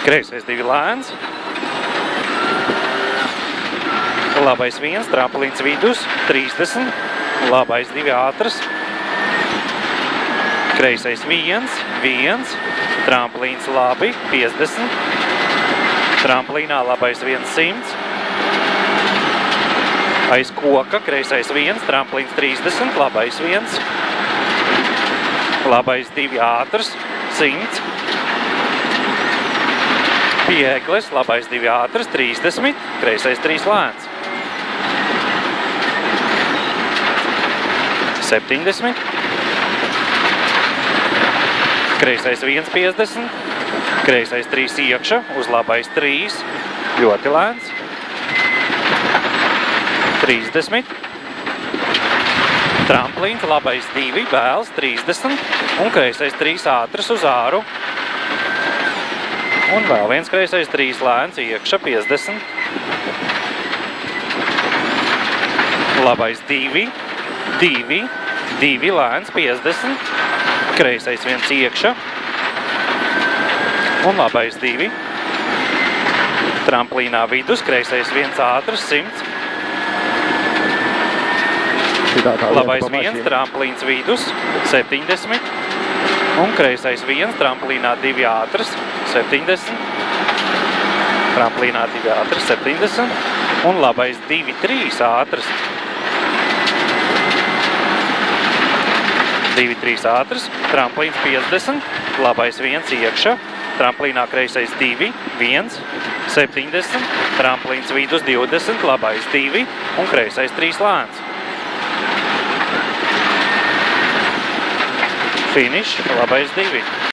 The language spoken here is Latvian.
Kreisais 2 lēns. Labais 1, tramplīns vidus, 30. Labais 2 ātrs. Kreisais 1, 1. Tramplīns labi, 50. Tramplīnā labais 1, 100. Aiz koka, kreisais 1, tramplīns 30. Labais 1. Labais 2 ātrs, 100. Piegles, labais 2 ātrs, 30. Kreisais 3 lēns. 70. Kreisais 1, 50. Kreisais 3 iekša, uz labais 3. Ļoti lēns. 30. Tramplīns, labais 2, bēls, 30. Un kreisais 3 ātrs uz āru. Un vēl viens kreisais 3 lēns iekša, 50. Labais 2, 2, 2 lēns, 50. Kreisais 1 iekša. Un labais 2. Tramplīnā vidus, kreisais 1 ātrs, 100. Labais 1, tramplīns vidus, 70. Un kreisais 1, tramplīnā 2 ātrs, 70. Tramplīnā 2 ātrs, 70. Un labais 2, 3 ātrs. 2, 3 ātrs. Tramplīns 50. Labais 1 iekša. Tramplīnā kreisais 2, 1, 70. Tramplīns vidus 20. Labais 2. Un kreisais 3 lēns. Finish, labais 2.